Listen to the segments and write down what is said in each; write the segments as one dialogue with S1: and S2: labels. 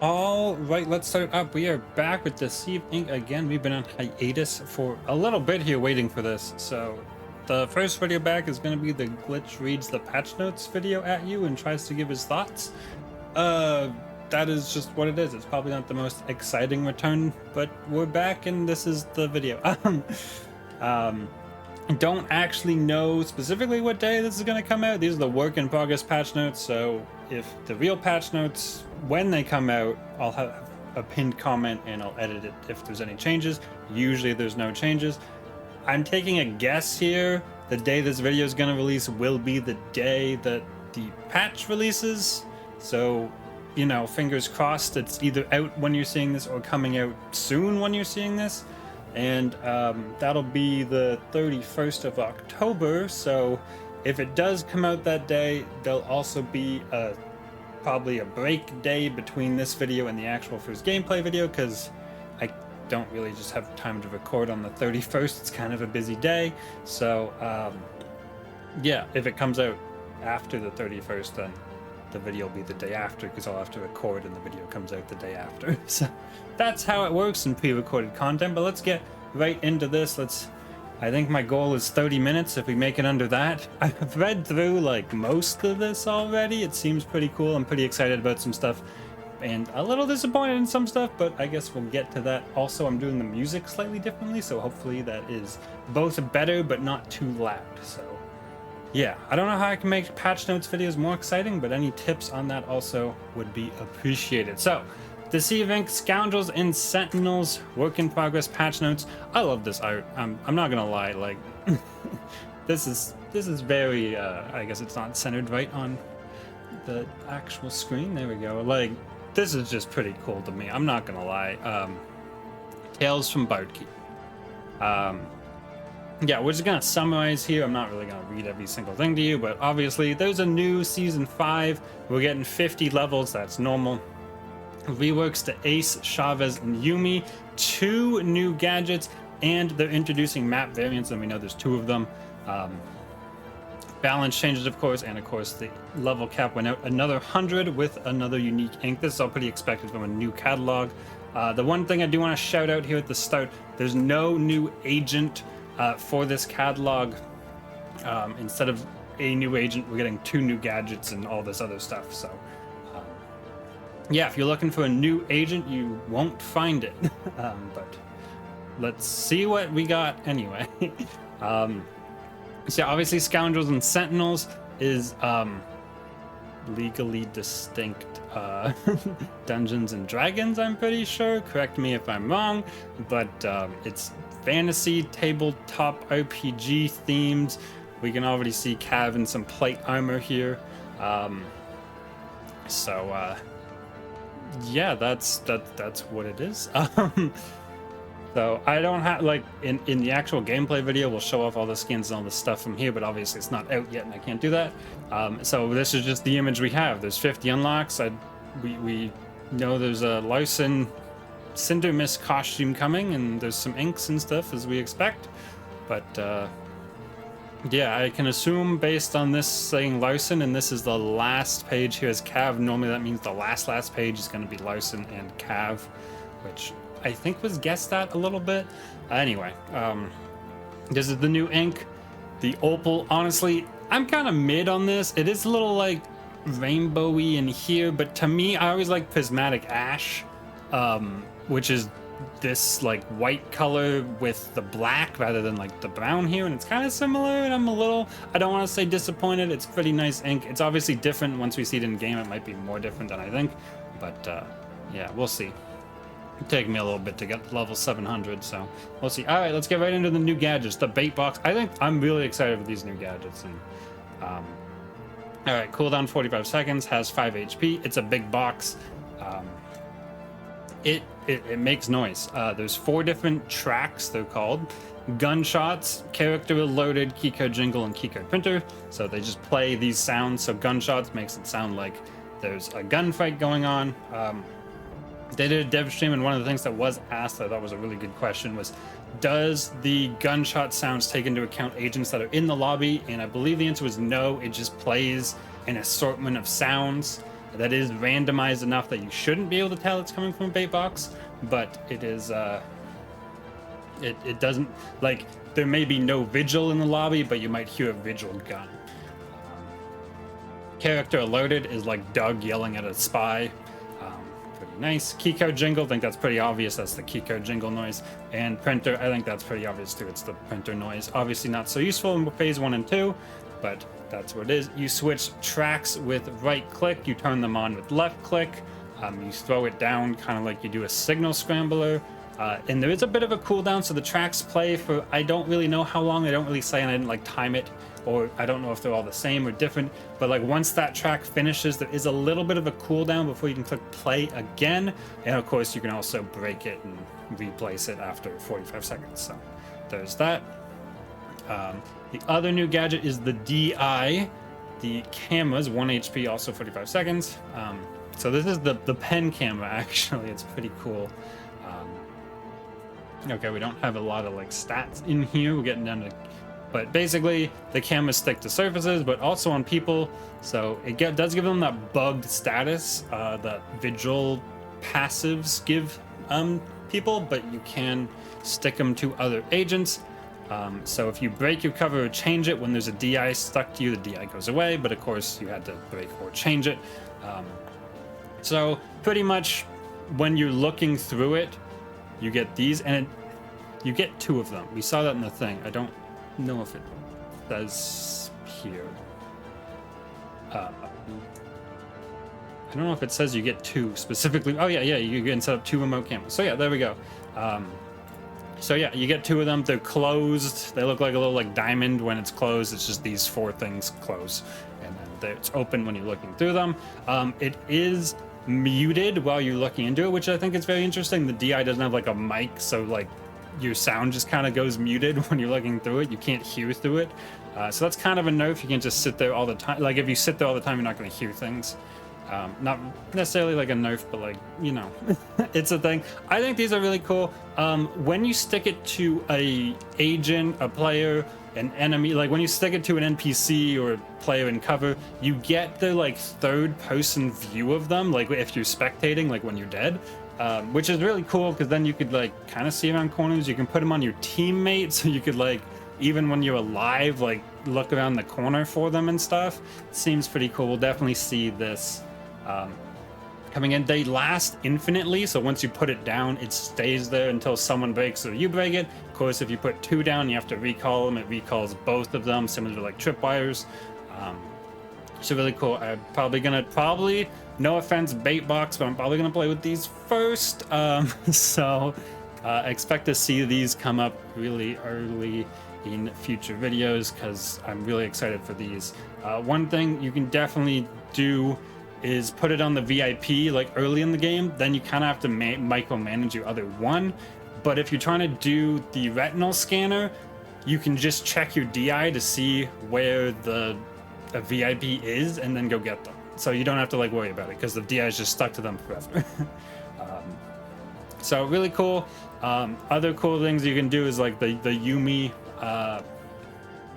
S1: All right, let's start up. We are back with Deceive Inc. again. We've been on hiatus for a little bit here waiting for this. So the first video back is going to be the glitch reads the patch notes video at you and tries to give his thoughts. Uh, that is just what it is. It's probably not the most exciting return, but we're back and this is the video. um, don't actually know specifically what day this is going to come out. These are the work in progress patch notes. So if the real patch notes, when they come out, I'll have a pinned comment and I'll edit it if there's any changes. Usually there's no changes. I'm taking a guess here. The day this video is going to release will be the day that the patch releases. So, you know, fingers crossed it's either out when you're seeing this or coming out soon when you're seeing this. And that'll be the 31st of October. So if it does come out that day, there'll also be probably a break day between this video and the actual first gameplay video, because I don't really just have time to record on the 31st. It's kind of a busy day. So yeah, if it comes out after the 31st, then the video will be the day after, because I'll have to record and the video comes out the day after. So that's how it works in pre-recorded content. But let's get right into this. I think my goal is 30 minutes. If we make it under that, I've read through like most of this already. It seems pretty cool. I'm pretty excited about some stuff and a little disappointed in some stuff, but I guess we'll get to that. Also, I'm doing the music slightly differently, so hopefully that is both better but not too loud. So yeah, I don't know how I can make patch notes videos more exciting, but any tips on that also would be appreciated. So, Deceive Inc., Scoundrels, and Sentinels, work in progress patch notes. I love this art. I'm not gonna lie, like this is very I guess it's not centered right on the actual screen. There we go. Like, this is just pretty cool to me. I'm not gonna lie. Tales from Bardkeep. Yeah, we're just gonna summarize here. I'm not really gonna read every single thing to you, but obviously there's a new season 5. We're getting 50 levels. That's normal. Reworks to Ace, Chavez, and Yumi. 2 new gadgets, and they're introducing map variants, and we know there's 2 of them. Balance changes, of course, and of course the level cap went out another 100 with another unique ink. This is all pretty expected from a new catalog. The one thing I do want to shout out here at the start: there's no new agent for this catalog. Instead of a new agent, we're getting 2 new gadgets and all this other stuff. So yeah, if you're looking for a new agent, you won't find it. But let's see what we got anyway. So obviously Scoundrels and Sentinels is legally distinct Dungeons and Dragons, I'm pretty sure. Correct me if I'm wrong, but it's fantasy tabletop RPG themed. We can already see Cav in some plate armor here. Yeah, that's what it is. So I don't have, like, in the actual gameplay video we'll show off all the skins and all the stuff from here, but obviously it's not out yet and I can't do that. So this is just the image we have. There's 50 unlocks. We know there's a Larson Cinder Mist costume coming, and there's some inks and stuff as we expect. But yeah, I can assume based on this saying Larson, and this is the last page here as Cav. Normally that means the last page is going to be Larson and Cav, which I think was guessed at a little bit. Anyway, this is the new ink, the Opal. Honestly, I'm kind of mid on this. It is a little like rainbowy in here, but to me, I always like Prismatic Ash, which is this like white color with the black rather than like the brown here, and it's kind of similar, and I don't want to say disappointed. It's pretty nice ink. It's obviously different. Once we see it in game, it might be more different than I think, but yeah, we'll see. It'll take me a little bit to get level 700, so we'll see. All right, let's get right into the new gadgets. The bait box. I think I'm really excited for these new gadgets. And all right, cooldown 45 seconds, has 5 HP. It's a big box. It makes noise. There's 4 different tracks, they're called. Gunshots, character loaded, keycard jingle, and keycard printer. So they just play these sounds. So gunshots makes it sound like there's a gunfight going on. They did a dev stream, and one of the things that was asked that I thought was a really good question was, does the gunshot sounds take into account agents that are in the lobby? And I believe the answer was no. It just plays an assortment of sounds. that is randomized enough that you shouldn't be able to tell it's coming from a bait box, but it is it doesn't, like, there may be no vigil in the lobby, but you might hear a vigil gun. Character alerted is like Doug yelling at a spy. Pretty nice. Keycode jingle, I think that's pretty obvious. That's the keycode jingle noise. And printer, I think that's pretty obvious too. It's the printer noise. Obviously not so useful in phase 1 and 2, but that's what it is. You switch tracks with right click. You turn them on with left click. You throw it down kind of like you do a signal scrambler. And there is a bit of a cooldown, so the tracks play for, I don't really know how long. They don't really say, and I didn't like time it, or I don't know if they're all the same or different, but like once that track finishes, there is a little bit of a cooldown before you can click play again. And of course you can also break it and replace it after 45 seconds. So there's that. The other new gadget is the DI. The camera's 1 HP, also 45 seconds. So this is the pen camera, actually. It's pretty cool. Okay, we don't have a lot of like stats in here. We're getting down to, but basically the cameras stick to surfaces, but also on people. So it does give them that bugged status that Vigil passives give people, but you can stick them to other agents. So if you break your cover or change it when there's a DI stuck to you, the DI goes away, but of course you had to break or change it. So pretty much when you're looking through it, you get these, and you get 2 of them. We saw that in the thing. I don't know if it says here. I don't know if it says you get 2 specifically. Oh yeah, you can set up 2 remote cameras. So yeah, there we go. So yeah, you get 2 of them. They're closed. They look like a little like diamond when it's closed. It's just these 4 things close, and then it's open when you're looking through them. It is muted while you're looking into it, which I think is very interesting. The DI doesn't have like a mic, so like your sound just kind of goes muted when you're looking through it. You can't hear through it. So that's kind of a nerf. You can't just sit there all the time. Like if you sit there all the time, you're not going to hear things. Not necessarily like a nerf, but like, you know, it's a thing. I think these are really cool. When you stick it to a agent, a player, an enemy, like when you stick it to an NPC or a player in cover, you get the like 3rd person view of them, like if you're spectating, like when you're dead, which is really cool, because then you could like kind of see around corners. You can put them on your teammates, so you could like, even when you're alive, like look around the corner for them and stuff. It seems pretty cool. We'll definitely see this coming in. They last infinitely, so once you put it down, it stays there until someone breaks or you break it. Of course, if you put 2 down, you have to recall them. It recalls both of them, similar to like tripwires. So really cool. I'm probably gonna, no offense bait box, but I'm probably gonna play with these first. So expect to see these come up really early in future videos, because I'm really excited for these. One thing you can definitely do is put it on the VIP like early in the game, then you kind of have to micromanage your other one. But if you're trying to do the retinal scanner, you can just check your DI to see where the VIP is and then go get them. So you don't have to like worry about it, because the DI is just stuck to them forever. So really cool. Other cool things you can do is like the Yumi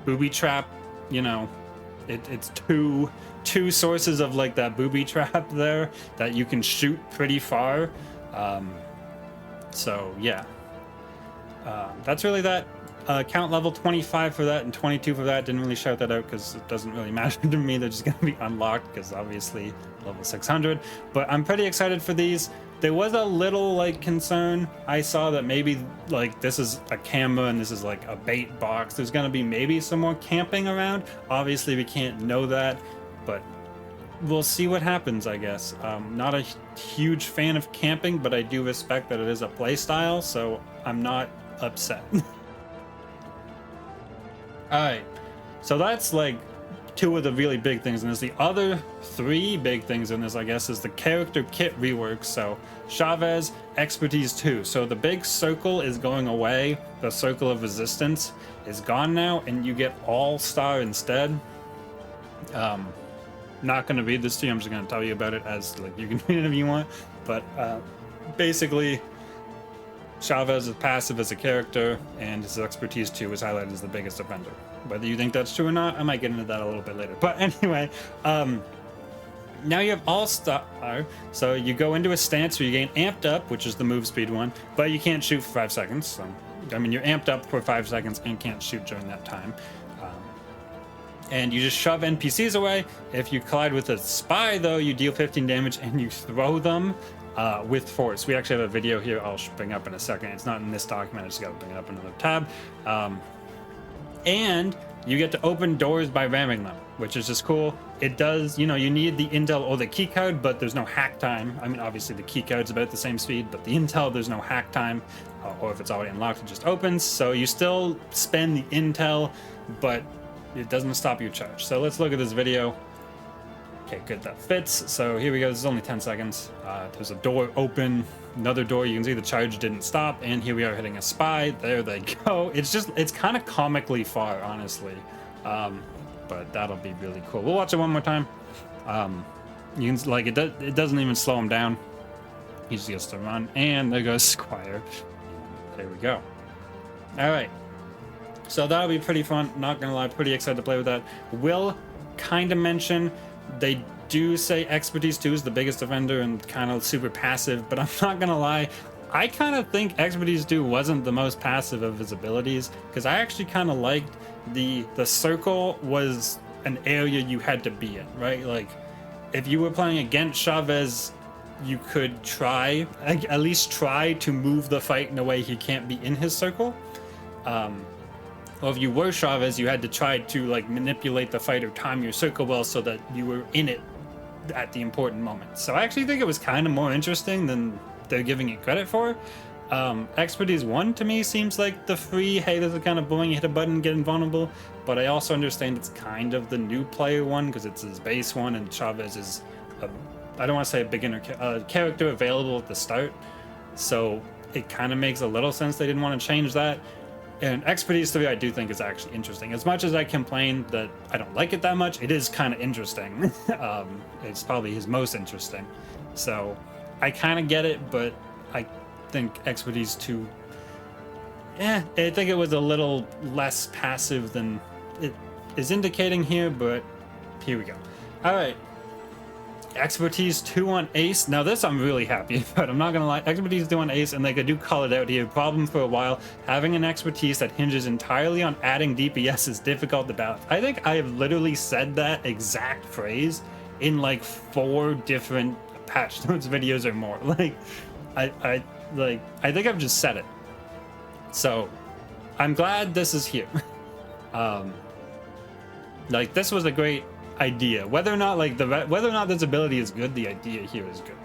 S1: booby trap. You know, it's two sources of like that booby trap there that you can shoot pretty far. So yeah, that's really that. Count level 25 for that and 22 for that. Didn't really shout that out because it doesn't really matter to me. They're just going to be unlocked because obviously level 600. But I'm pretty excited for these. There was a little like concern. I saw that maybe like this is a camera and this is like a bait box. There's going to be maybe some more camping around. Obviously we can't know that, but we'll see what happens, I guess. Not a huge fan of camping, but I do respect that it is a play style, so I'm not upset. Alright, so that's like 2 of the really big things in this. The other 3 big things in this, I guess, is the character kit rework. So Chavez, expertise 2. So the big circle is going away. The circle of resistance is gone now, and you get all-star instead. Not going to read this to you. I'm just going to tell you about it as like you can read it if you want. But basically, Chavez is passive as a character, and his expertise 2 is highlighted as the biggest offender. Whether you think that's true or not, I might get into that a little bit later. But anyway, Now you have all star, so you go into a stance where you gain amped up, which is the move speed one, but you can't shoot for 5 seconds. So, I mean, you're amped up for 5 seconds and can't shoot during that time. And you just shove NPCs away. If you collide with a spy, though, you deal 15 damage and you throw them with force. We actually have a video here I'll bring up in a second. It's not in this document. I just got to bring it up in another tab. And you get to open doors by ramming them, which is just cool. It does, you know, you need the intel or the key code, but there's no hack time. I mean, obviously the key code's about the same speed, but the intel, there's no hack time, or if it's already unlocked, it just opens. So you still spend the intel, but it doesn't stop your charge. So let's look at this video. Okay, good, that fits. So here we go, this is only 10 seconds. There's a door open, another door, you can see the charge didn't stop, and here we are hitting a spy. There they go. It's kind of comically far, honestly. But that'll be really cool. We'll watch it one more time. You can, like, it doesn't even slow him down. He just gets to run, and there goes Squire. There we go. All right. So that'll be pretty fun. Not gonna lie, pretty excited to play with that. Will kind of mention they do say Expertise 2 is the biggest defender and kind of super passive, but I'm not gonna lie, I kind of think Expertise 2 wasn't the most passive of his abilities, because I actually kind of liked the circle was an area you had to be in, right? Like, if you were playing against Chavez, you could try, at least try to move the fight in a way he can't be in his circle. Or if you were Chavez, you had to try to, like, manipulate the fight or time your circle well so that you were in it at the important moment. So I actually think it was kind of more interesting than they're giving it credit for. Expertise 1 to me seems like the free, hey, this is kind of boring, you hit a button, get invulnerable, but I also understand it's kind of the new player one because it's his base one, and Chavez is, I don't want to say a beginner character available at the start, so it kind of makes a little sense they didn't want to change that. And Expertise 3 I do think is actually interesting. As much as I complain that I don't like it that much, it is kind of interesting. It's probably his most interesting. So I kind of get it, but I think Expertise 2, I think it was a little less passive than it is indicating here, but here we go. All right. Expertise 2 on Ace. Now this I'm really happy about. I'm not gonna lie. Expertise 2 on Ace, and they could do call it out here. Problem for a while. Having an expertise that hinges entirely on adding DPS is difficult to balance. I think I have literally said that exact phrase in like 4 different patch notes videos or more. Like, I think I've just said it. So I'm glad this is here. Like, this was a great idea. Whether or not this ability is good, the idea here is good.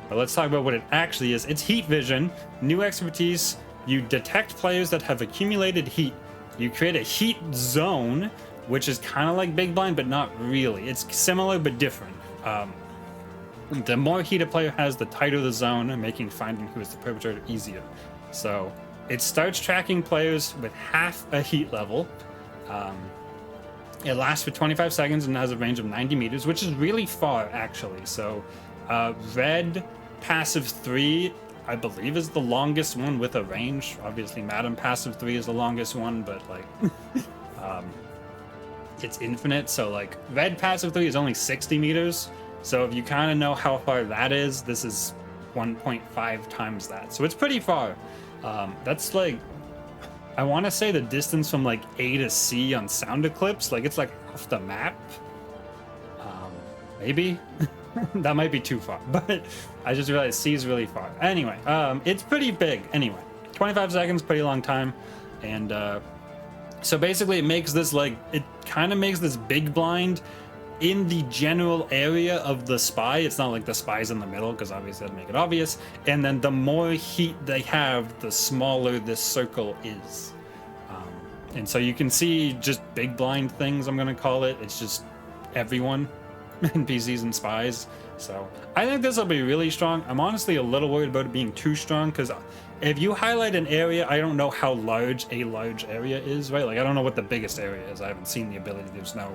S1: But let's talk about what it actually is. It's heat vision, new expertise. You detect players that have accumulated heat. You create a heat zone, which is kind of like Big Blind, but not really. It's similar but different. The more heat a player has, the tighter the zone, making finding who is the perpetrator easier. So it starts tracking players with half a heat level. It lasts for 25 seconds and has a range of 90 meters, which is really far, actually. So red passive 3, I believe, is the longest one with a range. Obviously, Madam passive 3 is the longest one, but, like, it's infinite. So, like, red passive 3 is only 60 meters. So if you kind of know how far that is, this is 1.5 times that. So it's pretty far. That's like, I want to say the distance from like A to C on Sound Eclipse, like it's like off the map. Maybe that might be too far, but I just realized C is really far. Anyway, it's pretty big. Anyway, 25 seconds, pretty long time. And so basically it makes this, like, it kind of makes this big blind in the general area of the spy. It's not like the spy's in the middle, because obviously that'd make it obvious. And then the more heat they have, the smaller this circle is. And so you can see just big blind things, I'm gonna call it. It's just everyone, NPCs and spies. So I think this will be really strong. I'm honestly a little worried about it being too strong, because if you highlight an area, I don't know how large a large area is, right? Like, I don't know what the biggest area is. I haven't seen the ability. There's no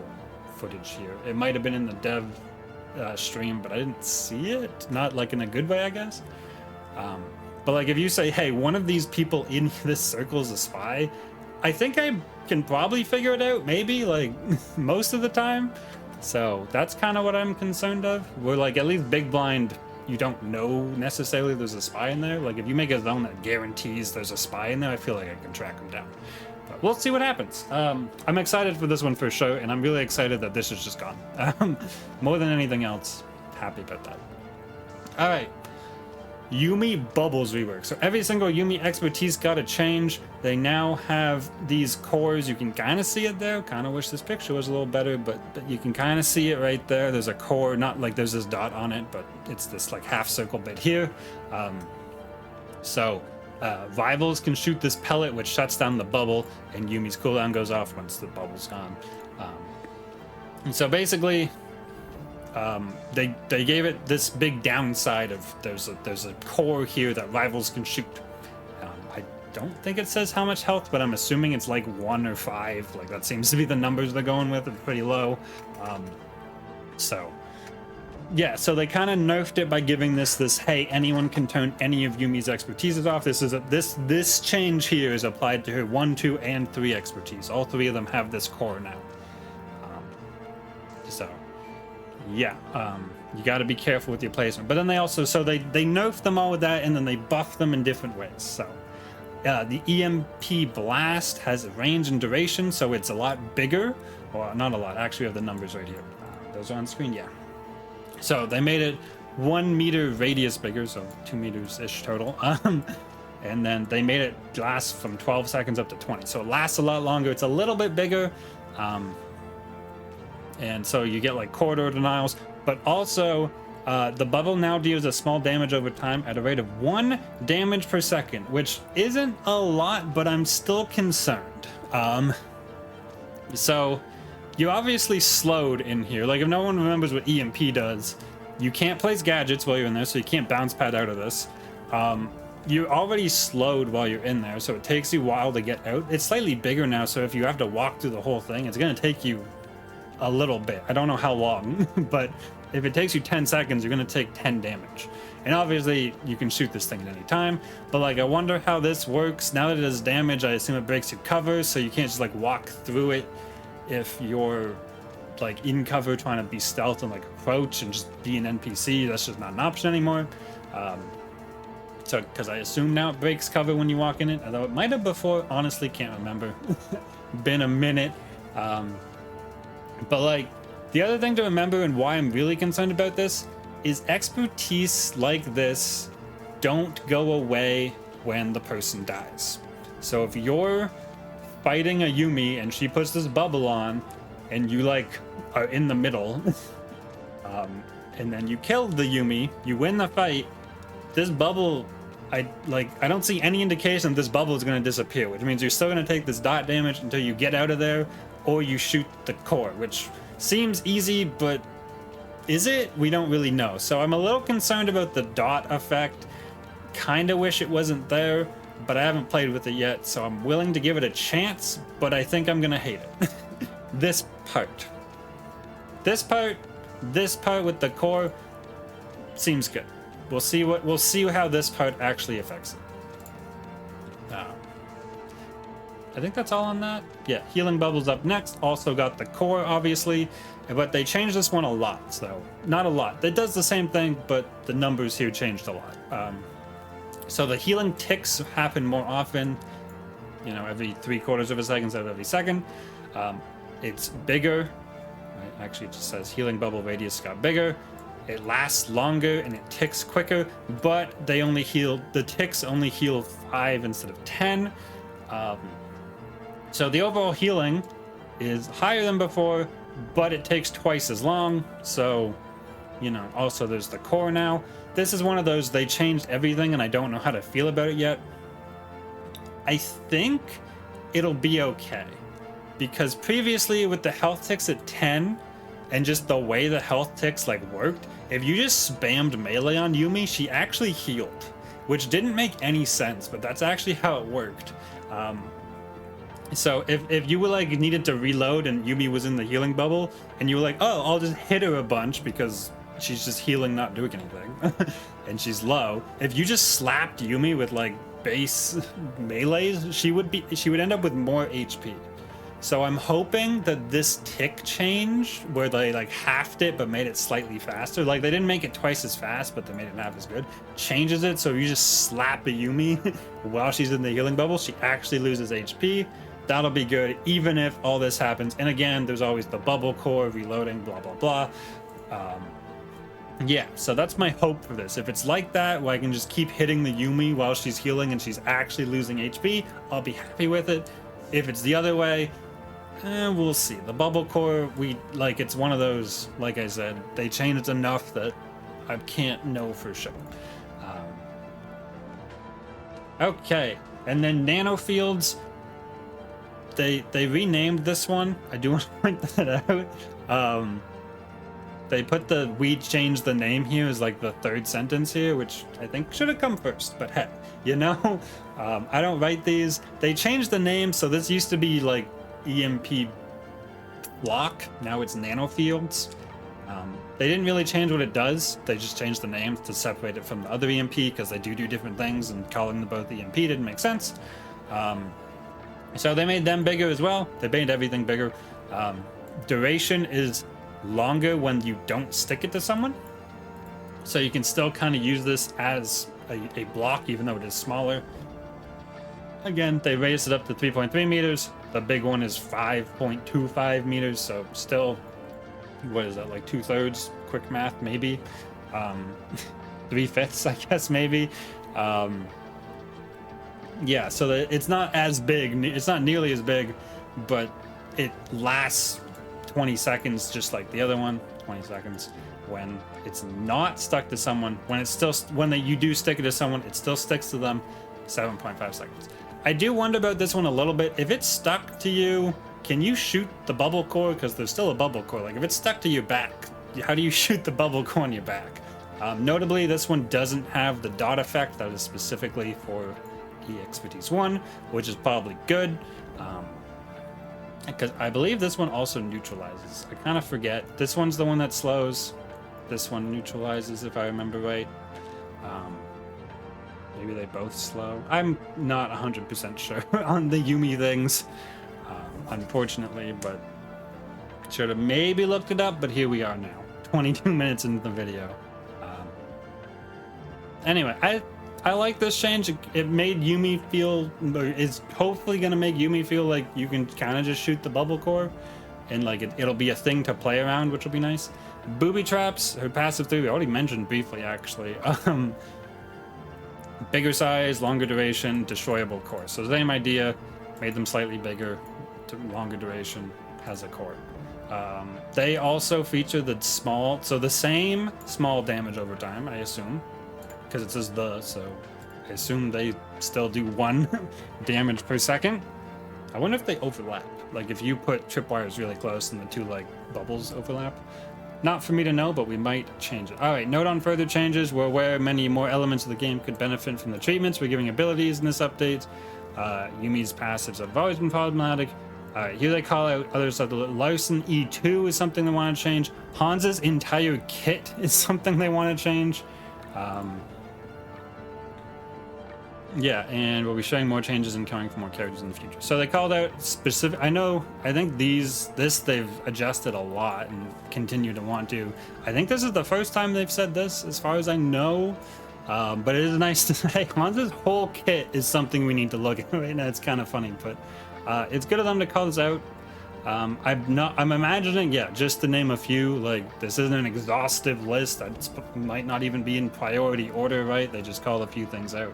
S1: footage here. It might have been in the dev stream, but I didn't see it. Not like in a good way, I guess. But like, if you say, hey, one of these people in this circle is a spy, I think I can probably figure it out, maybe, like, most of the time. So that's kind of what I'm concerned of. We're like, at least big blind, you don't know necessarily there's a spy in there. Like if you make a zone that guarantees there's a spy in there, I feel like I can track them down. But we'll see what happens. I'm excited for this one for sure, and I'm really excited that this is just gone. More than anything else, happy about that. All right. Yumi Bubbles rework. So every single Yumi expertise got a change. They now have these cores. You can kind of see it there. Kind of wish this picture was a little better, but you can kind of see it right there. There's a core, not like there's this dot on it, but it's this like half circle bit here. Rivals can shoot this pellet, which shuts down the bubble, and Yumi's cooldown goes off once the bubble's gone. And so basically, they gave it this big downside of there's a core here that rivals can shoot. I don't think it says how much health, but I'm assuming it's like 1 or 5. Like that seems to be the numbers they're going with. It's pretty low. So they kind of nerfed it by giving this hey, anyone can turn any of Yumi's expertises off. This change here is applied to her 1, 2, and 3 expertise. All 3 of them have this core now. You got to be careful with your placement. But then they also, they nerfed them all with that, and then they buffed them in different ways. So the EMP Blast has range and duration, so it's a lot bigger. Well, not a lot. Actually, we have the numbers right here. Those are on screen, yeah. So they made it 1 meter radius bigger, so 2 meters-ish total. And then they made it last from 12 seconds up to 20. So it lasts a lot longer. It's a little bit bigger. And so you get like corridor denials, but also the bubble now deals a small damage over time at a rate of 1 damage per second, which isn't a lot, but I'm still concerned. So you're obviously slowed in here. Like if no one remembers what EMP does, you can't place gadgets while you're in there, so you can't bounce pad out of this. You're already slowed while you're in there, so it takes you a while to get out. It's slightly bigger now, so if you have to walk through the whole thing, it's going to take you a little bit. I don't know how long, but if it takes you 10 seconds, you're going to take 10 damage. And obviously, you can shoot this thing at any time, but like I wonder how this works. Now that it does damage, I assume it breaks your cover, so you can't just like walk through it if you're like in cover trying to be stealth and like approach and just be an NPC. That's just not an option anymore. So because I assume now it breaks cover when you walk in it, although it might have before. Honestly, can't remember. Been a minute. But like the other thing to remember and why I'm really concerned about this is expertise like this don't go away when the person dies. So if you're fighting a Yumi and she puts this bubble on and you like are in the middle and then you kill the Yumi, you win the fight, this bubble, I don't see any indication that this bubble is going to disappear, which means you're still going to take this dot damage until you get out of there or you shoot the core, which seems easy, but is it? We don't really know. So I'm a little concerned about the dot effect. Kind of wish it wasn't there, but I haven't played with it yet, so I'm willing to give it a chance, but I think I'm gonna hate it. This part with the core seems good. We'll see how this part actually affects it. I think that's all on that. Yeah, healing bubbles up next. Also got the core, obviously, but they changed this one a lot. So not a lot. It does the same thing, but the numbers here changed a lot. So the healing ticks happen more often. You know, every 3/4 of a second instead of every second. It's bigger. Right? Actually, it just says healing bubble radius got bigger. It lasts longer and it ticks quicker, but the ticks only heal 5 instead of 10. So the overall healing is higher than before, but it takes twice as long. So, you know, also there's the core now. This is one of those, they changed everything and I don't know how to feel about it yet. I think it'll be okay. Because previously with the health ticks at 10 and just the way the health ticks like worked, if you just spammed melee on Yumi, she actually healed, which didn't make any sense, but that's actually how it worked. So if you were like needed to reload and Yumi was in the healing bubble and you were like, oh, I'll just hit her a bunch because she's just healing, not doing anything, and she's low. If you just slapped Yumi with like base melees, she would end up with more HP. So I'm hoping that this tick change, where they like halved it but made it slightly faster, like they didn't make it twice as fast, but they made it half as good, changes it so you just slap a Yumi while she's in the healing bubble, she actually loses HP. That'll be good, even if all this happens. And again, there's always the bubble core, reloading, blah, blah, blah. Yeah, so that's my hope for this. If it's like that, where I can just keep hitting the Yumi while she's healing and she's actually losing HP, I'll be happy with it. If it's the other way, we'll see. The bubble core, it's one of those, like I said, they changed enough that I can't know for sure. Okay, and then nano fields, they renamed this one. I do want to point that out. They we changed the name here as like the third sentence here, which I think should have come first, but heck, you know, I don't write these. They changed the name, so this used to be like EMP block, now it's nanofields. They didn't really change what it does, they just changed the name to separate it from the other EMP, because they do different things, and calling them both EMP didn't make sense. So they made them bigger as well. They made everything bigger. Duration is longer when you don't stick it to someone, so you can still kind of use this as a block, even though it is smaller. Again, they raised it up to 3.3 meters. The big one is 5.25 meters, so still, what is that, like 2/3? Quick math, maybe. 3/5, I guess, maybe. Yeah, so that it's not as big, it's not nearly as big, but it lasts 20 seconds just like the other one. 20 seconds when it's not stuck to someone. When you do stick it to someone, it still sticks to them. 7.5 seconds. I do wonder about this one a little bit. If it's stuck to you, can you shoot the bubble core? Because there's still a bubble core. Like if it's stuck to your back, how do you shoot the bubble core on your back? Notably, this one doesn't have the dot effect that is specifically for Expertise 1, which is probably good. Because I believe this one also neutralizes. I kind of forget. This one's the one that slows. This one neutralizes, if I remember right. Maybe they both slow. I'm not 100% sure on the Yumi things, unfortunately, but should have maybe looked it up, but here we are now, 22 minutes into the video. Anyway, I like this change. It made Yumi feel, it's hopefully going to make Yumi feel like you can kind of just shoot the bubble core, and like it'll be a thing to play around, which will be nice. Booby traps, her passive 3, we already mentioned briefly actually. Bigger size, longer duration, destroyable core. So the same idea, made them slightly bigger, longer duration, has a core. They also feature the the same small damage over time, I assume, because it says so I assume they still do 1 damage per second. I wonder if they overlap, like if you put tripwires really close and the 2 like bubbles overlap. Not for me to know, but we might change it. All right, note on further changes. We're aware many more elements of the game could benefit from the treatments we're giving abilities in this update. Yumi's passives have always been problematic. Here they call out other stuff. Larson E2 is something they want to change. Hans's entire kit is something they want to change. Yeah, and we'll be showing more changes and coming for more characters in the future. So they called out specific. I think this they've adjusted a lot and continue to want to. I think this is the first time they've said this, as far as I know. But it is nice to say Hans's whole kit is something we need to look at right now. It's kind of funny, but it's good of them to call this out. I'm imagining, yeah, just to name a few, like this isn't an exhaustive list. That might not even be in priority order, right? They just call a few things out.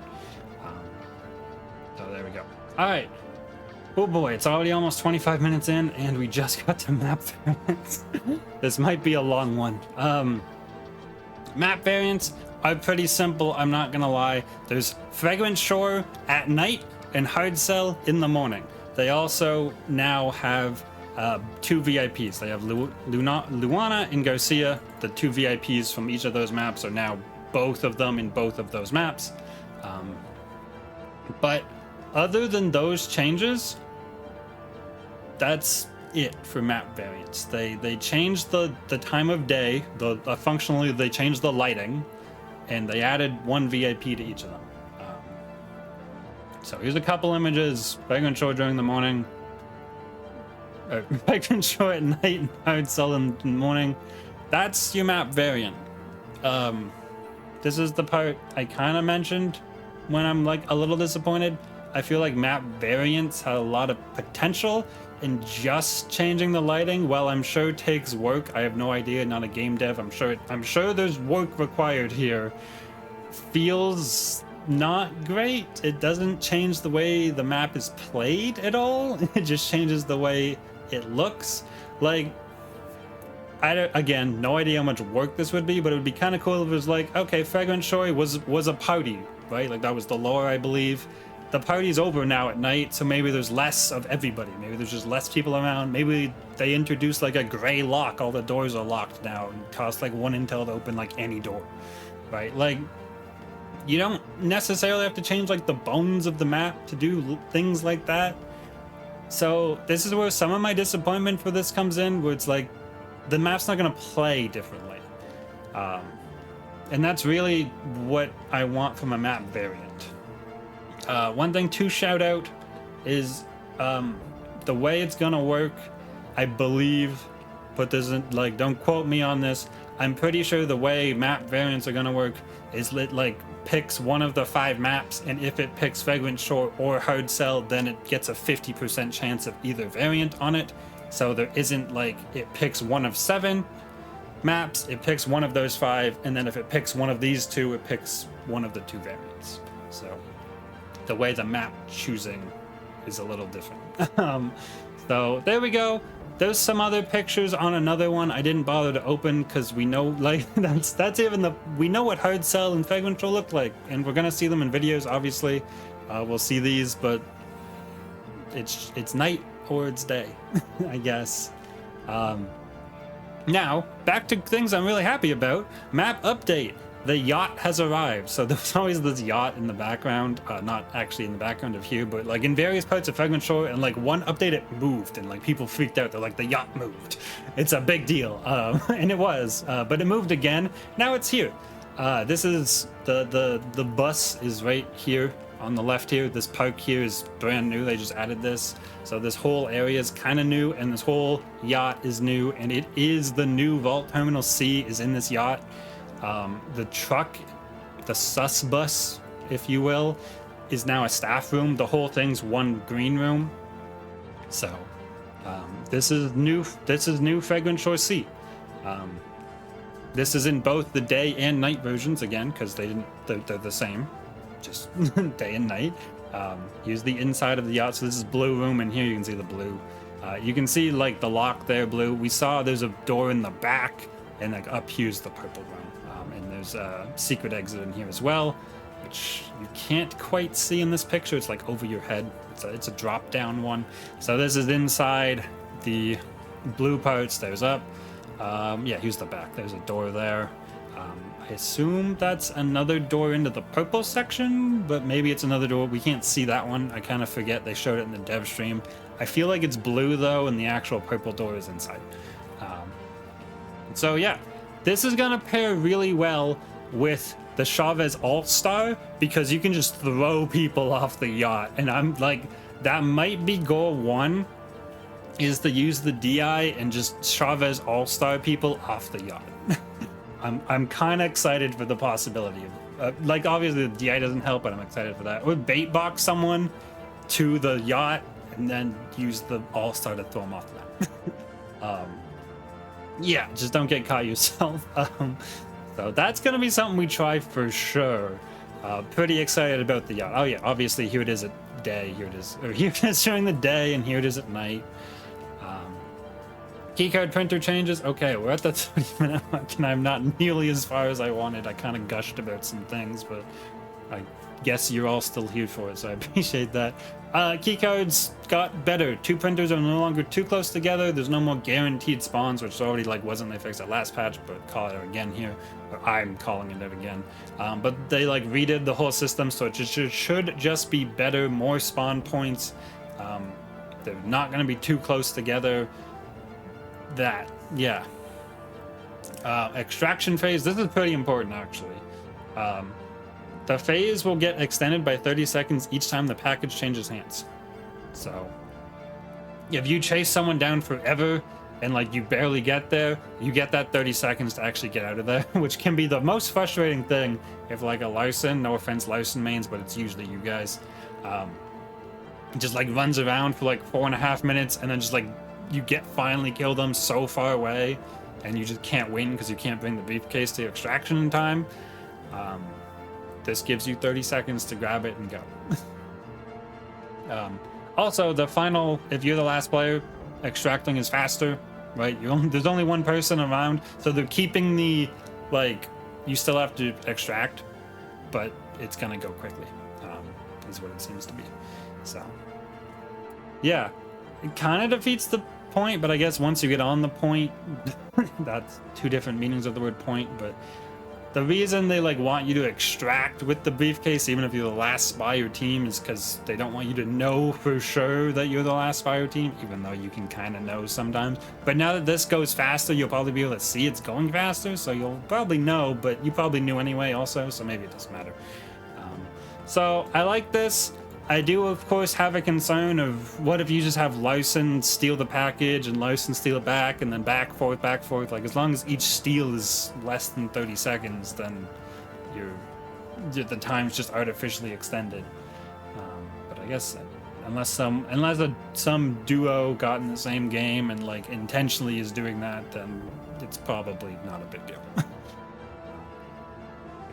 S1: So there we go. All right. Oh boy, it's already almost 25 minutes in, and we just got to map variants. This might be a long one. Map variants are pretty simple, I'm not gonna lie. There's Fragrant Shore at night and Hard Cell in the morning. They also now have 2 VIPs. They have Luana and Garcia. The 2 VIPs from each of those maps are now both of them in both of those maps. But other than those changes, that's it for map variants. They changed the time of day. Functionally, they changed the lighting, and they added 1 VIP to each of them. So here's a couple images. Fragrant Shore during the morning. Vagrant Shore at night and Hard Cell in the morning. That's your map variant. This is the part I kind of mentioned when I'm like a little disappointed. I feel like map variants had a lot of potential, and just changing the lighting, well, I'm sure takes work. I have no idea, not a game dev. I'm sure there's work required here. Feels not great. It doesn't change the way the map is played at all. It just changes the way it looks. Like, again, no idea how much work this would be, but it would be kind of cool if it was like, okay, Fragrant Shore was a party, right? Like that was the lore, I believe. The party's over now at night, so maybe there's less of everybody. Maybe there's just less people around. Maybe they introduce like a gray lock. All the doors are locked now and cost like 1 intel to open like any door, right? Like, you don't necessarily have to change like the bones of the map to do things like that. So this is where some of my disappointment for this comes in, where it's like the map's not going to play differently. And that's really what I want from a map variant. One thing to shout out is the way it's gonna work, I believe, but doesn't, like, don't quote me on this. I'm pretty sure the way map variants are gonna work is it like picks one of the 5 maps, and if it picks Vagrant Shore or Hard Cell, then it gets a 50% chance of either variant on it. So there isn't like it picks one of 7 maps, it picks one of those 5, and then if it picks one of these 2, it picks one of the 2 variants. So the way the map choosing is a little different. So there we go. There's some other pictures on another one I didn't bother to open because we know, like, that's even we know what Hard Cell and Vagrant Shore look like, and we're gonna see them in videos. Obviously, we'll see these, but it's night or it's day, I guess. Now back to things I'm really happy about. Map update. The yacht has arrived. So there's always this yacht in the background, not actually in the background of here, but like in various parts of Fragrant Shore, and like one update it moved and like people freaked out. They're like, the yacht moved. It's a big deal. And it was, but it moved again. Now it's here. This is the bus is right here on the left here. This park here is brand new. They just added this. So this whole area is kind of new, and this whole yacht is new, and it is the new Vault Terminal C is in this yacht. The truck, the sus bus, if you will, is now a staff room. The whole thing's one green room. So this is new Fragrant Shore C. This is in both the day and night versions, again, because they're the same, just day and night. Here's the inside of the yacht. So this is blue room, and here you can see the blue. You can see like the lock there, blue. We saw there's a door in the back, and like up here's the purple room. And there's a secret exit in here as well, which you can't quite see in this picture. It's like over your head. It's a drop down one. So this is inside the blue part, stairs up. Yeah, here's the back. There's a door there. I assume that's another door into the purple section, but maybe it's another door. We can't see that one. I kind of forget. They showed it in the dev stream. I feel like it's blue though, and the actual purple door is inside. So yeah, this is gonna pair really well with the Chavez All-Star, because you can just throw people off the yacht. And I'm like, that might be goal 1, is to use the DI and just Chavez All-Star people off the yacht. I'm kind of excited for the possibility of, like, obviously the DI doesn't help, but I'm excited for that. Or bait box someone to the yacht and then use the All-Star to throw them off the map. Yeah, just don't get caught yourself. So that's gonna be something we try for sure. Pretty excited about the yacht. Oh yeah, obviously here it is at day, here it is during the day, and here it is at night. Keycard printer changes. Okay, we're at the 30-minute mark, and I'm not nearly as far as I wanted. I kind of gushed about some things, but I guess you're all still here for it, so I appreciate that. Keycards got better. 2 printers are no longer too close together. There's no more guaranteed spawns, which already like wasn't they fixed that last patch, but call it out again here. Or I'm calling it out again. But they like redid the whole system, so it should just be better, more spawn points. They're not going to be too close together. That, yeah. Extraction phase. This is pretty important, actually. The phase will get extended by 30 seconds each time the package changes hands. So if you chase someone down forever and like you barely get there, you get that 30 seconds to actually get out of there, which can be the most frustrating thing if like a Larson, no offense Larson mains, but it's usually you guys, just like runs around for like 4.5 minutes and then just like you finally kill them so far away and you just can't win because you can't bring the briefcase to extraction in time. This gives you 30 seconds to grab it and go. Also, the final, if you're the last player, extracting is faster, right? There's only one person around, so they're keeping the, like, you still have to extract, but it's gonna go quickly, is what it seems to be. So, yeah, it kind of defeats the point, but I guess once you get on the point, that's two different meanings of the word point, but the reason they like want you to extract with the briefcase, even if you're the last Spire team, is because they don't want you to know for sure that you're the last Spire team, even though you can kind of know sometimes. But now that this goes faster, you'll probably be able to see it's going faster, so you'll probably know, but you probably knew anyway also, so maybe it doesn't matter. So I like this. I do, of course, have a concern of what if you just have Larson steal the package and Larson steal it back and then back, forth, like as long as each steal is less than 30 seconds, then the time's just artificially extended. But I guess unless some duo got in the same game and like intentionally is doing that, then it's probably not a big deal.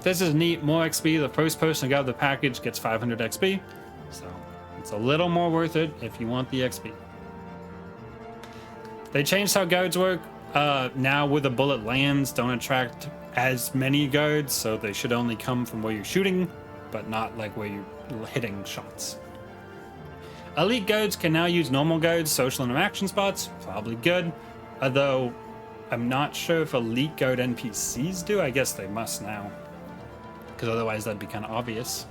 S1: This is neat. More XP. The first person to grab the package gets 500 XP. So it's a little more worth it if you want the XP. They changed how guards work. Now where the bullet lands don't attract as many guards, so they should only come from where you're shooting, but not like where you're hitting shots. Elite guards can now use normal guards, social interaction spots, probably good. Although I'm not sure if elite guard NPCs do. I guess they must now, because otherwise that'd be kind of obvious.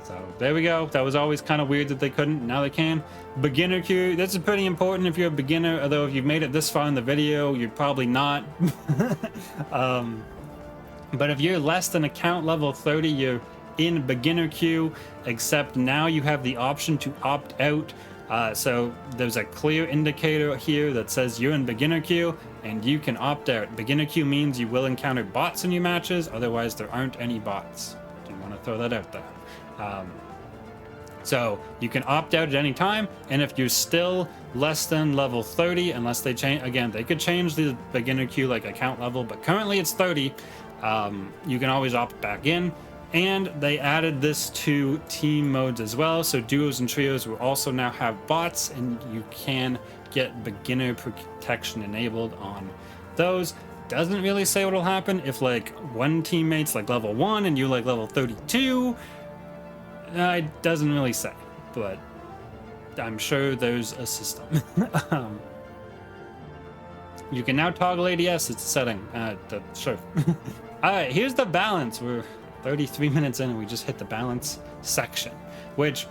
S1: So there we go. That was always kind of weird that they couldn't. Now they can. Beginner queue. This is pretty important if you're a beginner, although if you've made it this far in the video, you're probably not. But if you're less than account level 30, you're in beginner queue, except now you have the option to opt out. So there's a clear indicator here that says you're in beginner queue and you can opt out. Beginner queue means you will encounter bots in your matches, otherwise there aren't any bots. Do you want to throw that out there? So you can opt out at any time, and if you're still less than level 30, unless they change, again, they could change the beginner queue like account level, but currently it's 30, you can always opt back in. And they added this to team modes as well, so duos and trios will also now have bots, and you can get beginner protection enabled on those. Doesn't really say what'll happen if like one teammate's like level 1 and you're like level 32. It doesn't really say, but I'm sure there's a system. You can now toggle ADS. It's a setting. Sure. All right, here's the balance. We're 33 minutes in and we just hit the balance section, which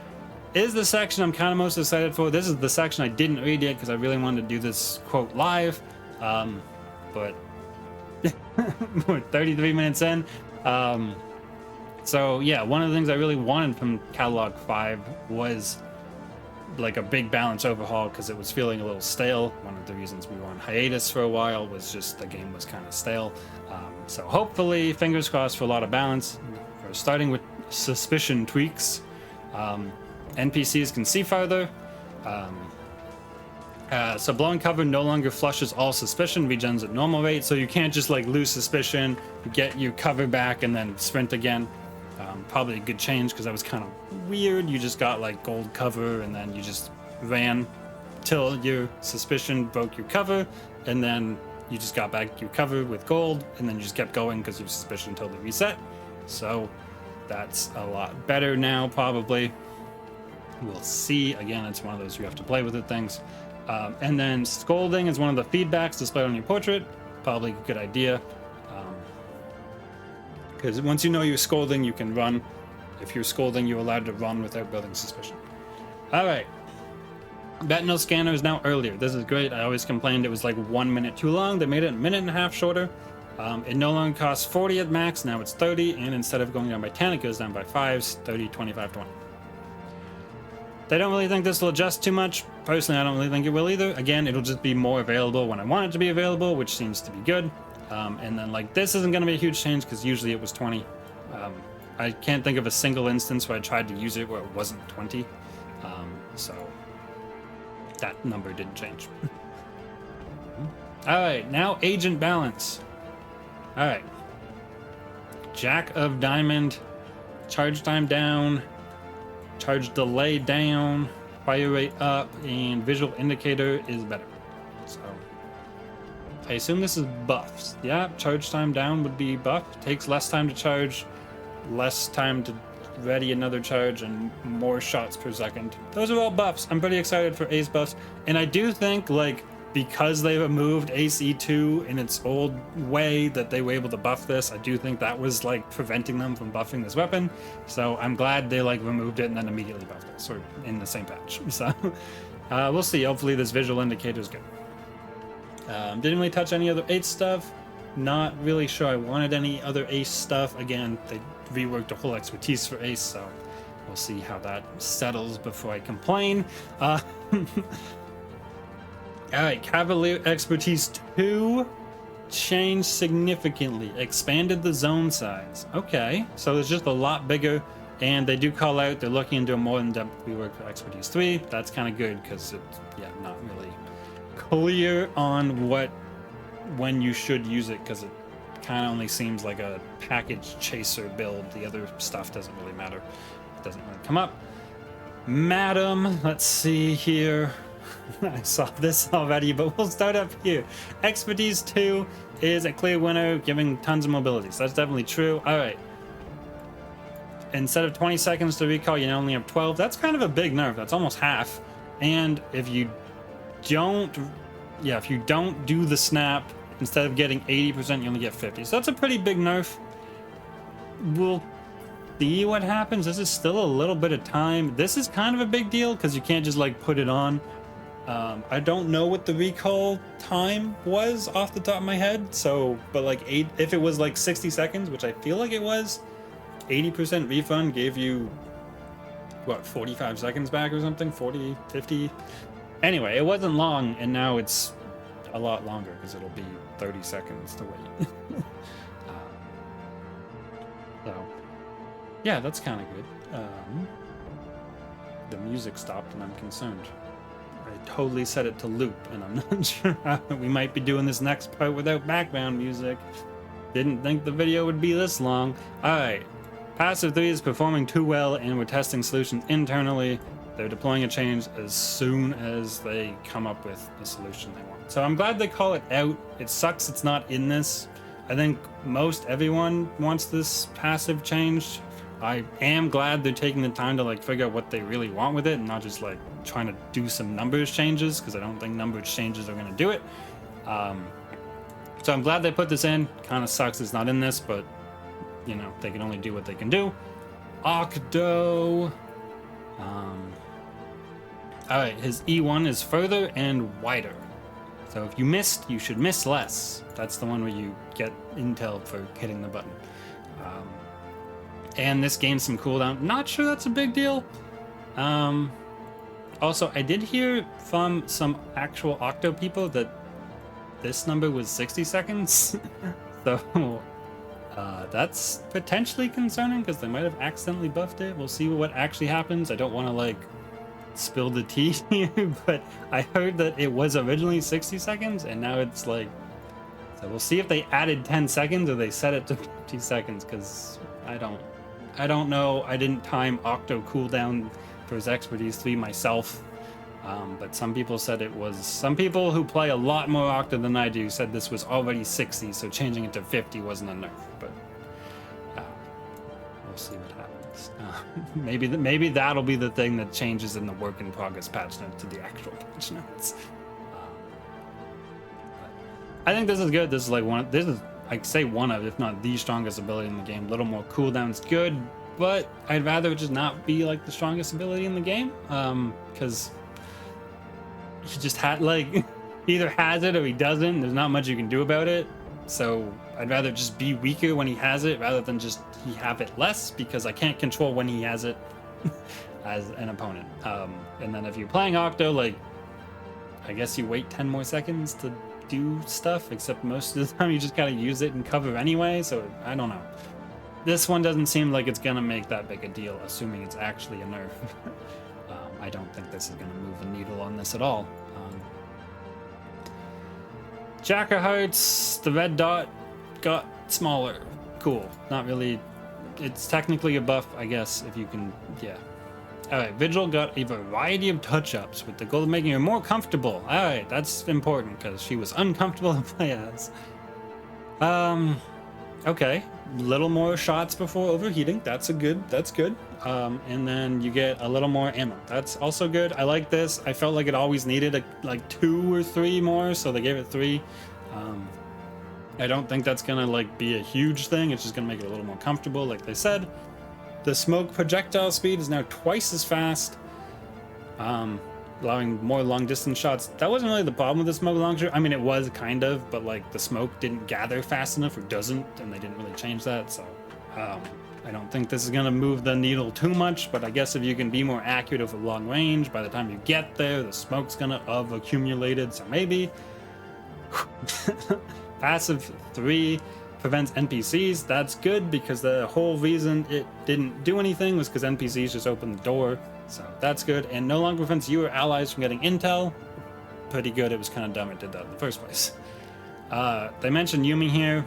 S1: is the section I'm kind of most excited for. This is the section I didn't read yet because I really wanted to do this quote live, but we're 33 minutes in. So yeah, one of the things I really wanted from Catalog 5 was like a big balance overhaul because it was feeling a little stale. One of the reasons we were on hiatus for a while was just the game was kind of stale. So hopefully, fingers crossed for a lot of balance. We're starting with suspicion tweaks. NPCs can see farther. So blowing cover no longer flushes all suspicion, regens at normal rate, so you can't just like lose suspicion, get your cover back, and then sprint again. Probably a good change because that was kind of weird. You just got like gold cover and then you just ran till your suspicion broke your cover, and then you just got back your cover with gold, and then you just kept going because your suspicion totally reset. So that's a lot better now, probably. We'll see. Again, it's one of those you have to play with it things. And then scolding is one of the feedbacks displayed on your portrait. Probably a good idea. Because once you know you're scolding, you can run. If you're scolding, you're allowed to run without building suspicion. All right. Retinal scanner is now earlier. This is great. I always complained it was like 1 minute too long. They made it a minute and a half shorter. It no longer costs 40 at max. Now it's 30. And instead of going down by 10, it goes down by 5s, 30, 25, 20. They don't really think this will adjust too much. Personally, I don't really think it will either. Again, it'll just be more available when I want it to be available, which seems to be good. And then like this isn't going to be a huge change because usually it was 20. I can't think of a single instance where I tried to use it where it wasn't 20. So that number didn't change. All right, now agent balance. All right. Jack of diamond, charge time down, charge delay down, fire rate up, and visual indicator is better. So I assume this is buffs. Yeah, charge time down would be buff. Takes less time to charge, less time to ready another charge, and more shots per second. Those are all buffs. I'm pretty excited for ace buffs. And I do think, like, because they removed ace e2 in its old way that they were able to buff this, I do think that was like preventing them from buffing this weapon. So I'm glad they like removed it and then immediately buffed it, or in the same patch. So we'll see. Hopefully this visual indicator is good. Didn't really touch any other ace stuff. Not really sure I wanted any other ace stuff. Again, they reworked the whole expertise for ace, so we'll see how that settles before I complain. All right, Cavalier Expertise 2 changed significantly, expanded the zone size. Okay, so it's just a lot bigger, and they do call out they're looking into a more in-depth rework for Expertise 3. That's kind of good because it's not really clear on when you should use it, because it kind of only seems like a package chaser build. The other stuff doesn't really matter. It doesn't really come up. Madam, let's see here. I saw this already, but we'll start up here. Expertise 2 is a clear winner, giving tons of mobility. So that's definitely true. All right. Instead of 20 seconds to recall, you only have 12. That's kind of a big nerf. That's almost half. And if you don't do the snap, instead of getting 80%, you only get 50. So that's a pretty big nerf. We'll see what happens. This is still a little bit of time. This is kind of a big deal because you can't just like put it on. I don't know what the recall time was off the top of my head. So, but like if it was like 60 seconds, which I feel like it was, 80% refund gave you what, 45 seconds back or something, 40, 50. Anyway, it wasn't long, and now it's a lot longer because it'll be 30 seconds to wait. So yeah, that's kind of good. The music stopped and I'm concerned. I totally set it to loop and I'm not sure how we might be doing this next part without background music. Didn't think the video would be this long. All right, Passive 3 is performing too well and we're testing solutions internally. They're deploying a change as soon as they come up with the solution they want. So I'm glad they call it out. It sucks it's not in this. I think most everyone wants this passive changed. I am glad they're taking the time to like figure out what they really want with it and not just like trying to do some numbers changes, because I don't think numbers changes are going to do it. So I'm glad they put this in. Kind of sucks it's not in this, but you know, they can only do what they can do. Octo. All right, his E1 is further and wider. So if you missed, you should miss less. That's the one where you get intel for hitting the button. And this gains some cooldown. Not sure that's a big deal. Also, I did hear from some actual Octo people that this number was 60 seconds. So that's potentially concerning because they might have accidentally buffed it. We'll see what actually happens. I don't want to like spill the tea here, but I heard that it was originally 60 seconds and now it's like, so we'll see if they added 10 seconds or they set it to 50 seconds, because I don't know. I didn't time Octo cooldown for his Expertise 3 myself, but some people said it was, some people who play a lot more Octo than I do said this was already 60, so changing it to 50 wasn't a nerf, but we'll see what happens. Maybe that'll be the thing that changes in the work in progress patch note to the actual patch notes. I think this is good. This is like I'd say one of, if not the strongest ability in the game. A little more cooldown's good, but I'd rather it just not be like the strongest ability in the game, because he just had like either has it or he doesn't. There's not much you can do about it. So I'd rather just be weaker when he has it rather than just he have it less, because I can't control when he has it. as an opponent. And then if you're playing Octo, like, I guess you wait 10 more seconds to do stuff, except most of the time you just gotta use it and cover anyway, so I don't know. This one doesn't seem like it's gonna make that big a deal, assuming it's actually a nerf. I don't think this is gonna move the needle on this at all. Jack of Hearts, the red dot got smaller. Cool. Not really. It's technically a buff, I guess, if you can. Yeah. Alright, Vigil got a variety of touch-ups with the goal of making her more comfortable. Alright, that's important because she was uncomfortable to play as. Okay. Little more shots before overheating. That's good. And then you get a little more ammo. That's also good. I like this. I felt like it always needed like 2 or 3 more, so they gave it 3. I don't think that's gonna like be a huge thing. It's just gonna make it a little more comfortable, like they said. The smoke projectile speed is now twice as fast, allowing more long distance shots. That wasn't really the problem with the smoke launcher. I mean, it was kind of, but like the smoke didn't gather fast enough, or doesn't, and they didn't really change that. So I don't think this is gonna move the needle too much, but I guess if you can be more accurate over long range, by the time you get there, the smoke's gonna have accumulated, so maybe. Passive 3 prevents NPCs. That's good, because the whole reason it didn't do anything was because NPCs just opened the door, so that's good. And no longer prevents you or allies from getting intel. Pretty good. It was kind of dumb it did that in the first place. They mentioned Yumi here,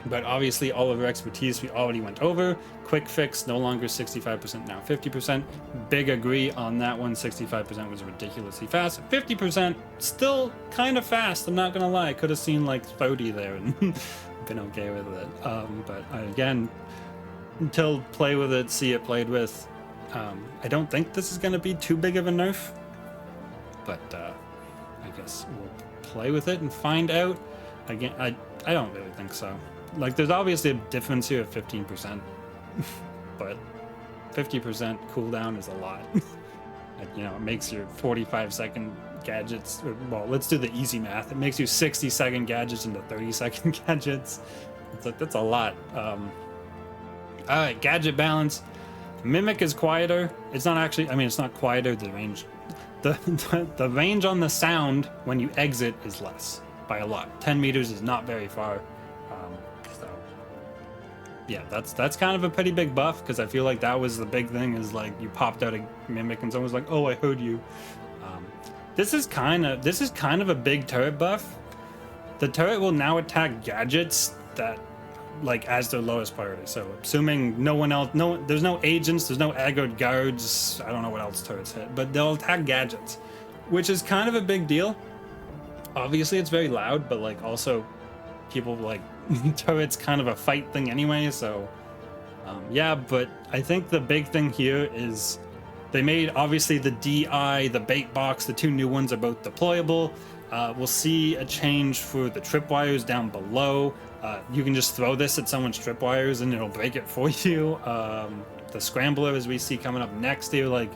S1: but obviously all of her expertise we already went over. Quick fix, no longer 65%, now 50%. Big agree on that one. 65% was ridiculously fast. 50% still kind of fast, I'm not gonna lie. I could have seen like 30 there and been okay with it. But again, until play with it, see it played with, I don't think this is gonna be too big of a nerf, but I guess we'll play with it and find out. Again, I don't really think so. Like, there's obviously a difference here of 15%, but 50% cooldown is a lot. You know, it makes your 45-second gadgets, or, well, let's do the easy math. It makes you 60-second gadgets into 30-second gadgets. It's like, that's a lot. All right, gadget balance. Mimic is quieter. It's not actually, I mean, it's not quieter, the range. The range on the sound when you exit is less by a lot. 10 meters is not very far. So yeah, that's kind of a pretty big buff, because I feel like that was the big thing, is like you popped out a mimic and someone was like, oh, I heard you. This is kind of a big turret buff. The turret will now attack gadgets that, like, as their lowest priority. So assuming no one else, there's no agents, there's no aggroed guards, I don't know what else turrets hit, but they'll attack gadgets, which is kind of a big deal. Obviously it's very loud, but like also people like turrets kind of a fight thing anyway, so yeah. But I think the big thing here is they made, obviously, the DI, the bait box, the 2 new ones are both deployable. We'll see a change for the tripwires down below. You can just throw this at someone's tripwires and it'll break it for you. The scrambler, as we see coming up next here, like,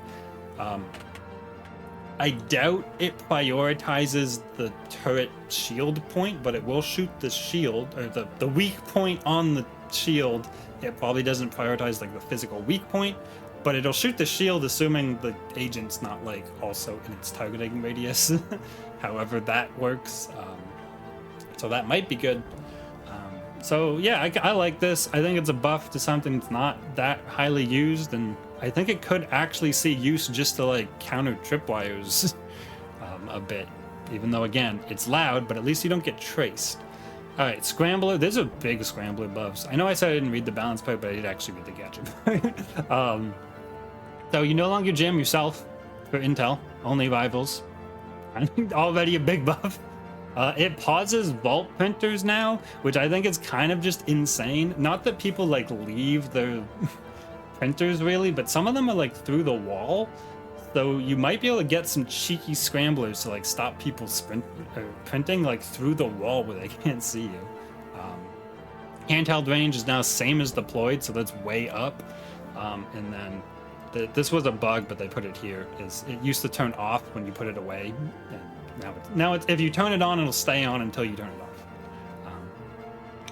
S1: I doubt it prioritizes the turret shield point, but it will shoot the shield, or the weak point on the shield. It probably doesn't prioritize like the physical weak point, but it'll shoot the shield, assuming the agent's not like also in its targeting radius. However that works. So that might be good. So yeah, I like this. I think it's a buff to something that's not that highly used, and I think it could actually see use just to like counter tripwires a bit. Even though, again, it's loud, but at least you don't get traced. All right, Scrambler. There's a big Scrambler buffs. I know I said I didn't read the balance part, but I did actually read the gadget part. So you no longer jam yourself for intel, only rivals. Already a big buff. It pauses vault printers now, which I think is kind of just insane. Not that people like leave their printers really, but some of them are like through the wall. So you might be able to get some cheeky scramblers to like stop people printing like through the wall where they can't see you. Handheld range is now same as deployed, so that's way up. And then this was a bug, but they put it here. Is it used to turn off when you put it away, and now it's if you turn it on, it'll stay on until you turn it off.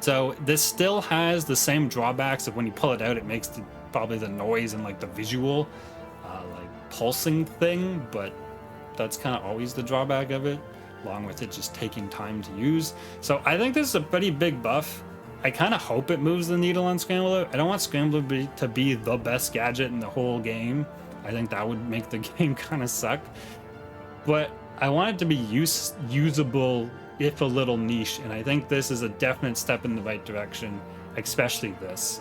S1: So this still has the same drawbacks of when you pull it out, it makes the probably the noise and like the visual like pulsing thing, but that's kind of always the drawback of it, along with it just taking time to use. So I think this is a pretty big buff. I kind of hope it moves the needle on Scrambler. I don't want Scrambler to be the best gadget in the whole game. I think that would make the game kind of suck. But I want it to be usable, if a little niche, and I think this is a definite step in the right direction, especially this.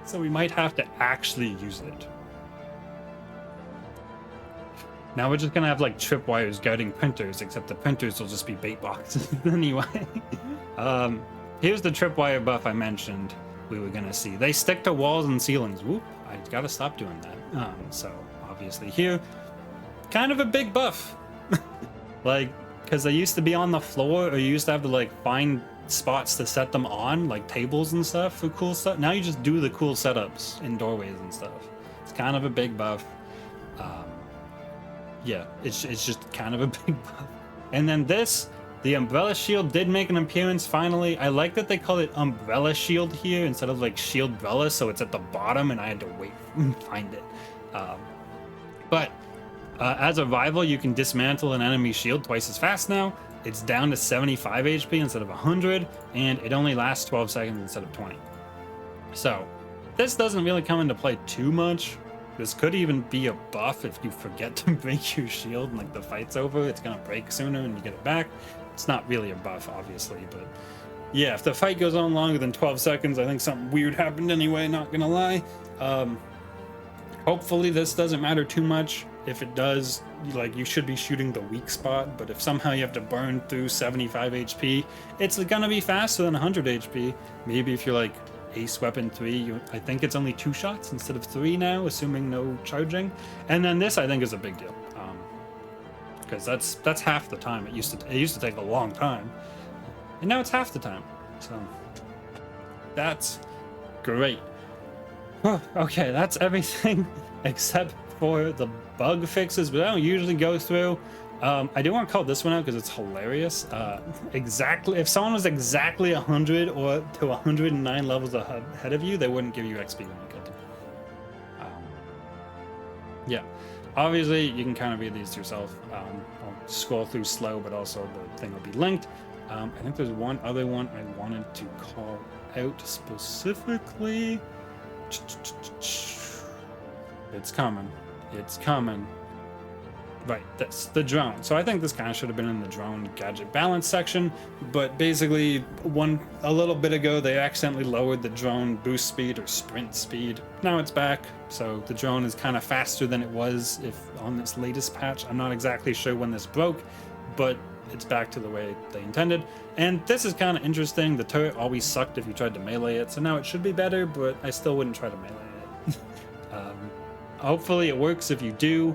S1: So we might have to actually use it. Now we're just gonna have like tripwires guarding printers, except the printers will just be bait boxes anyway. Here's the tripwire buff I mentioned we were gonna see. They stick to walls and ceilings. Whoop, I gotta stop doing that. So obviously here, kind of a big buff. Like, because they used to be on the floor, or you used to have to like find spots to set them on, like tables and stuff for cool stuff. Now you just do the cool setups in doorways and stuff. It's kind of a big buff. Yeah, it's just kind of a big buff. And then this, the umbrella shield did make an appearance finally. I like that they call it umbrella shield here instead of like shield umbrella, so it's at the bottom and I had to wait and find it. But as a rival, you can dismantle an enemy shield twice as fast now. It's down to 75 HP instead of 100, and it only lasts 12 seconds instead of 20. So this doesn't really come into play too much. This could even be a buff if you forget to break your shield and like the fight's over, it's gonna break sooner and you get it back. It's not really a buff, obviously, but yeah, if the fight goes on longer than 12 seconds, I think something weird happened anyway, not gonna lie. Hopefully this doesn't matter too much. If it does, like, you should be shooting the weak spot, but if somehow you have to burn through 75 HP, it's gonna be faster than 100 HP. Maybe if you're like Ace Weapon 3, I think it's only 2 shots instead of 3 now, assuming no charging. And then this I think is a big deal, because that's half the time. It used to take a long time, and now it's half the time, so that's great. Okay, that's everything except for the bug fixes, but I don't usually go through. I do want to call this one out because it's hilarious. Exactly, if someone was exactly 100 or to 109 levels ahead of you, they wouldn't give you XP when you killed them. Yeah, obviously you can kind of read these yourself. I'll scroll through slow, but also the thing will be linked. I think there's one other one I wanted to call out specifically. It's coming. It's coming. Right, that's the drone. So I think this kind of should have been in the drone gadget balance section, but basically a little bit ago they accidentally lowered the drone boost speed or sprint speed. Now it's back, so the drone is kind of faster than it was on this latest patch. I'm not exactly sure when this broke, but it's back to the way they intended. And this is kind of interesting. The turret always sucked if you tried to melee it, so now it should be better, but I still wouldn't try to melee it. Hopefully it works if you do.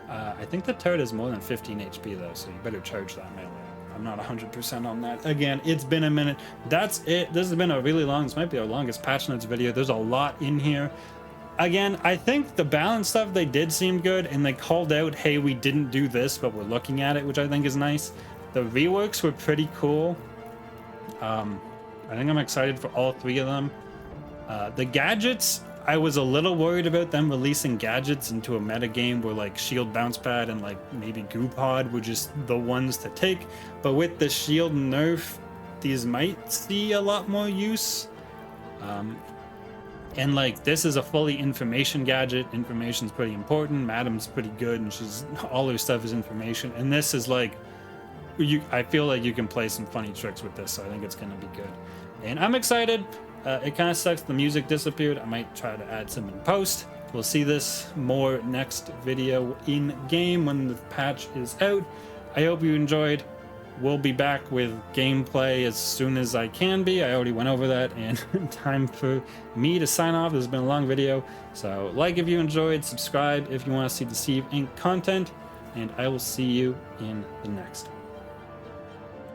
S1: I think the turret is more than 15 HP though, so you better charge that melee. I'm not 100% on that. Again, it's been a minute. That's it. This has been a really long, this might be our longest patch notes video. There's a lot in here. Again, I think the balance stuff they did seem good, and they called out, hey, we didn't do this, but we're looking at it, which I think is nice. The reworks were pretty cool. I think I'm excited for all 3 of them. The gadgets, I was a little worried about them releasing gadgets into a meta game where like shield bounce pad and like maybe goo pod were just the ones to take, but with the shield nerf, these might see a lot more use. And like this is a fully information gadget. Information's pretty important. Madam's pretty good, and all her stuff is information, and this is like I feel like you can play some funny tricks with this, so I think it's gonna be good, and I'm excited. It kind of sucks the music disappeared. I might try to add some in post. We'll see this more next video in game when the patch is out. I hope you enjoyed. We'll be back with gameplay as soon as I can be. I already went over that, and time for me to sign off. This has been a long video, so like if you enjoyed, subscribe if you want to see Deceive Inc. content, and I will see you in the next one.